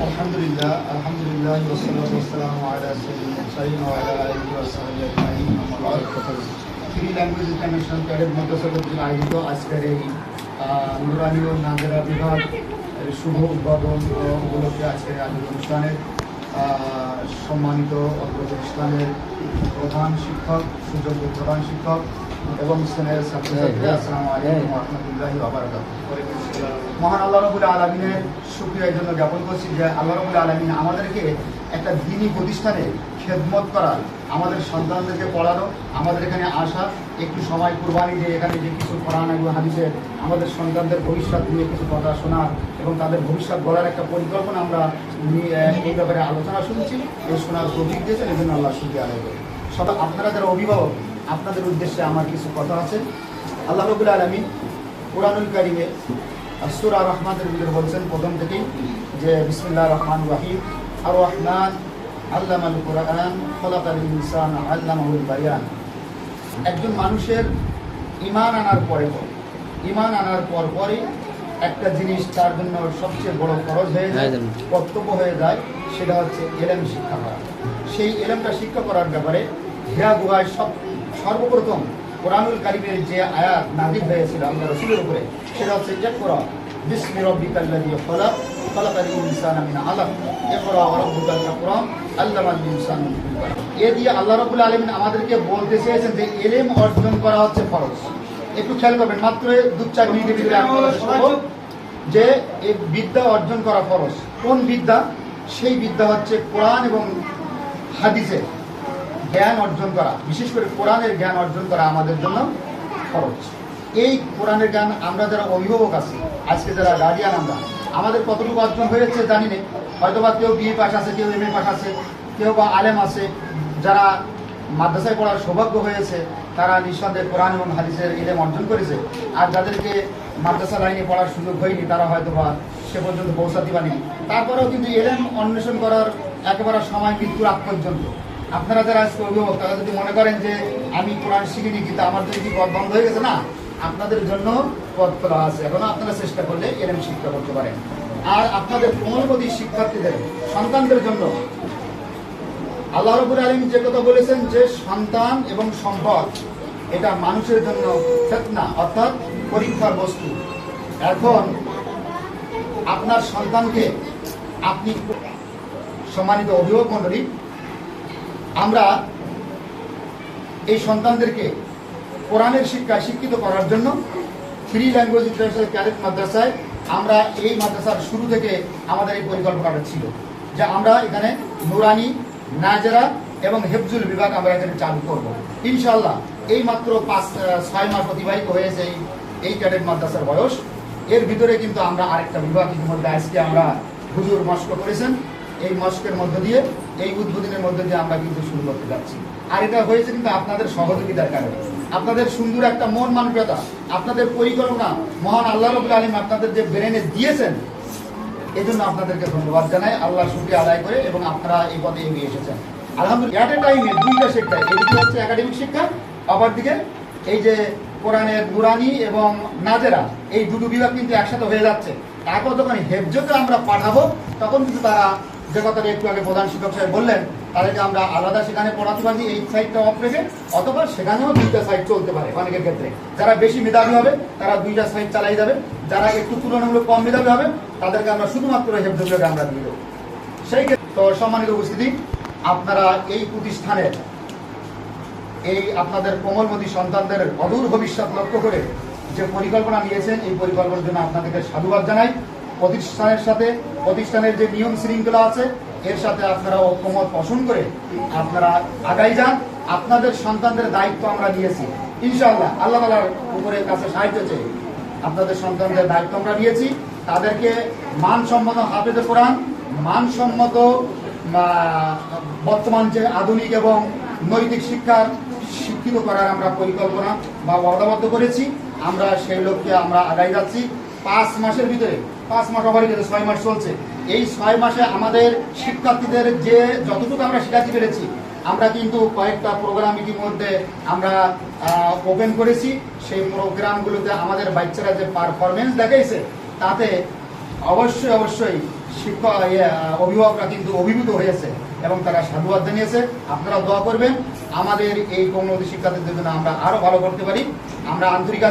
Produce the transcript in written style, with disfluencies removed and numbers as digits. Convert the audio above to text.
আলহামদুলিল্লাহ ওয়াসসালাতু ওয়াসসালামু আলা সাইয়্যিদিল মুরসালিন ওয়া আলা আলিহি ওয়া সাহবিহি আজমাইন। আম্মা বা'দ। থ্রি ল্যাঙ্গুয়েজ ইন্টারন্যাশনাল ক্যাডেট মাদ্রাসা কর্তৃক আয়োজিত আজকের এই নুরানি ও নাজেরা বিভাগ শুভ উদ্বোধন উপলক্ষে আজকের আয়োজিত অনুষ্ঠানের সম্মানিত অত্র প্রতিষ্ঠানের প্রধান শিক্ষক, সুযোগ্য প্রধান শিক্ষক এবং স্নেহের ছাত্রছাত্রী, আসসালামু আলাইকুম ওয়া রাহমাতুল্লাহি ওয়া বারাকাতুহু। মহান আল্লাহ রাব্বুল আলামিনের শুকরিয়া এই জন্য জ্ঞাপন করছি যে আল্লাহ রাব্বুল আলামিন আমাদেরকে একটা দ্বীনি প্রতিষ্ঠানে খেদমত করার, আমাদের সন্তানদেরকে পড়ানো, আমাদের এখানে আসা, একটু সময় কুরবানি দিয়ে এখানে যে কিছু কোরআন এবং হাদিসের আমাদের সন্তানদের ভবিষ্যৎ নিয়ে কিছু কথা শোনার এবং তাদের ভবিষ্যৎ গড়ার একটা পরিকল্পনা আমরা এই ব্যাপারে আলোচনা শুনছি। এই শোনার তৌফিক দিয়েছেন, এই জন্য আল্লাহ শুকরিয়া আদায় করি। সবাই আপনারা যারা অভিভাবক, আপনাদের উদ্দেশ্যে আমার কিছু কথা আছে। আল্লাহ রাব্বুল আলামিন কুরআনুল কারীমে সূরা রহমানের ভিতরে বলছেন প্রথম থেকেই যে বিসমিল্লাহির রহমানির রহিম, আর রহমান আল্লামাল কুরআন খলাকাল ইনসানা আল্লামাহুল বায়ান। একজন মানুষের ঈমান আনার পরে একটা জিনিস তার জন্য সবচেয়ে বড় ফরজ হয়ে যায়, কর্তব্য হয়ে যায়, সেটা হচ্ছে ইলম শিক্ষা করা। সেই ইলমটা শিক্ষা করার ব্যাপারে হিরা গুহায় সর্বপ্রথম কুরআনুল কারীমের যে আয়াত নাযিল হয়েছিল আল্লাহ রাসূলের উপরে, সেটা হচ্ছে ইকরা বিসমি রাব্বিকাল্লাযী খলাক খলাকাল ইনসানা মিন আলাক ইকরা ওয়া রাব্বুকাল আকরাম আল্লামাল ইনসানা মা লাম ইয়ালাম। এ দিয়ে আল্লাহ রাব্বুল আলামিন আমাদেরকে বলতে চেয়েছেন যে ইলম অর্জন করা হচ্ছে ফরজ। একটু খেয়াল করবেন, মাত্র 2-4 মিনিটের ভিতরে আপনারা শুনবো যে এই বিদ্যা অর্জন করা ফরজ। কোন বিদ্যা? সেই বিদ্যা হচ্ছে কোরআন এবং হাদিসের জ্ঞান অর্জন করা, বিশেষ করে কোরআনের জ্ঞান অর্জন করা আমাদের জন্য খরচ। এই কোরআনের জ্ঞান আমরা যারা অভিভাবক আছি, আজকে যারা গার্ডিয়ান, আমাদের কতটুকু অর্জন হয়েছে জানি না। হয়তোবা কেউ বিএ পাস আছে, কেউ এমএ পাস আছে, কেউ বা আলেম আছে। যারা মাদ্রাসায় পড়ার সৌভাগ্য হয়েছে তারা নিঃসন্দেহে কোরআন এবং হাদিসের ইলম অর্জন করেছে। আর যাদেরকে মাদ্রাসা লাইনে পড়ার সুযোগ হয়নি তারা হয়তোবা সে পর্যন্ত পৌঁছাতে পারেনি। তারপরেও কিন্তু ইলম অন্বেষণ করার একেবারে সময় মৃত্যুর আগ পর্যন্ত। আপনারা যারা আজকে অভিভাবক, তারা যদি মনে করেন যে আমি কোরআন শিখিনি কিন্তু আমার যদি কি পথ বন্ধ হয়ে গেছে, না, আপনাদের জন্য পথ খোলা আছে। এখনো আপনারা চেষ্টা করলে ইলম শিক্ষা করতে পারেন। আর আপনাদের কোমলমতি শিক্ষার্থীদের সন্তানদের জন্য আল্লাহ রাব্বুল আলামিন যে কথা বলেছেন যে সন্তান এবং সম্পদ এটা মানুষের জন্য ফিতনা, অর্থাৎ পরীক্ষার বস্তু। এখন আপনার সন্তানকে আপনি, সম্মানিত অভিভাবক মণ্ডলী, আমরা এই সন্তানদেরকে কোরআনের শিক্ষায় শিক্ষিত করার জন্য থ্রি ল্যাঙ্গুয়েজ ইন্টারন্যাশনাল ক্যাডেট মাদ্রাসায় আমরা এই মাদ্রাসার শুরু থেকে আমাদের এই পরিকল্পনাটা ছিল যে আমরা এখানে নুরানি, নাজেরা এবং হেফজুল বিভাগ আমরা এখানে চালু করব ইনশাআল্লাহ। এই মাত্র 5-6 মাস অতিবাহিত হয়েছে এই ক্যাডেট মাদ্রাসার বয়স। এর ভিতরে কিন্তু আমরা আরেকটা বিভাগ ইতিমধ্যে আজকে আমরা হুজুর মস্ক করেছেন, এই মস্কের মধ্য দিয়ে, এই উদ্বোধনের মধ্য দিয়ে আমরা কিন্তু শুরু করতে যাচ্ছি। আর এটা হয়েছে কিন্তু আপনাদের সহযোগিতার কারণে, আপনাদের সুন্দর একটা মন মানসিকতা, আপনাদের পরিকল্পনা মহান আল্লাহ রাব্বুল আলামিন আপনাদের যে ব্রেনে দিয়েছেন, এই জন্য আপনাদেরকে ধন্যবাদ জানাই, আল্লাহ শুকরিয়া আদায় করে, এবং আপনারা এই পথে এগিয়ে এসেছেন আলহামদুলিল্লাহ। এট এ টাইমে দুইটা শিক্ষা, এদিকে হচ্ছে একাডেমিক শিক্ষা, অপরদিকে এই যে কোরআনের নুরানি এবং নাজেরা, এই দুটো বিভাগ কিন্তু একসাথে হয়ে যাচ্ছে। তারপর যখন হেফজকে আমরা পাঠাবো তখন কিন্তু তারা, যে কথাটা একটু আগে প্রধান শিক্ষক সাহেব বললেন, তাদেরকে আমরা আলাদা সেখানে পড়াতে পারি এই সাইডটা অফ রেখে, অথবা সেখানেও 2টা সাইড চলতে পারে। অনেকের ক্ষেত্রে যারা বেশি মেধাবী হবে তারা 2টা সাইড চালাই যাবে, যারা একটু তুলনামূলক কম মেধাবী হবে তাদেরকে আমরা শুধুমাত্র হেফজকে আমরা দিয়ে দেবো। সেই ক্ষেত্রে তো সম্মানিত উপস্থিতি, আপনারা এই প্রতিষ্ঠানের এই আপনাদের কোমলমতি সন্তানদের অদূর ভবিষ্যৎ লক্ষ্য করে যে পরিকল্পনা নিয়েছেন, এই পরিকল্পনার জন্য আপনাদেরকে সাধুবাদ জানাই। প্রতিষ্ঠানের সাথে, প্রতিষ্ঠানের যে নিয়ম শৃঙ্খলা আছে এর সাথে আপনারা ঐক্যমত পোষণ করে আপনারা আগাই যান। আপনাদের সন্তানদের দায়িত্ব আমরা নিয়েছি ইনশাআল্লাহ, আল্লাহ তাআলার উপরে কাছে সাহায্য চেয়ে আপনাদের সন্তানদের দায়িত্ব আমরা নিয়েছি। তাদেরকে মানসম্মত হাফেজে কোরআন, মানসম্মত বর্তমান যে আধুনিক এবং নৈতিক শিক্ষার শিক্ষিত করার আমরা পরিকল্পনা বা ওয়াদাবদ্ধ করেছি। আমরা সেই লক্ষ্যে আমরা আগাই যাচ্ছি। 5 মাসের ভিতরে, 5 মাস ওভারের ভিতরে 6 মাস চলছে, এই 6 মাসে আমাদের শিক্ষার্থীদের যে যতটুকু আমরা শেখাতে পেরেছি, আমরা কিন্তু কয়েকটা প্রোগ্রাম ইতিমধ্যে আমরা ওপেন করেছি। সেই প্রোগ্রামগুলোতে আমাদের বাচ্চারা যে পারফরমেন্স দেখাইছে তাতে অবশ্যই অবশ্যই শিক্ষক অভিভাবকরা কিন্তু অভিভূত হয়েছে এবং তারা সাধুবাদ জানিয়েছে। আপনারা দোয়া করবেন আমাদের এই কৌমুদী শিক্ষার্থীদের জন্য আমরা আরো ভালো করতে পারি। আমরা আন্তরিক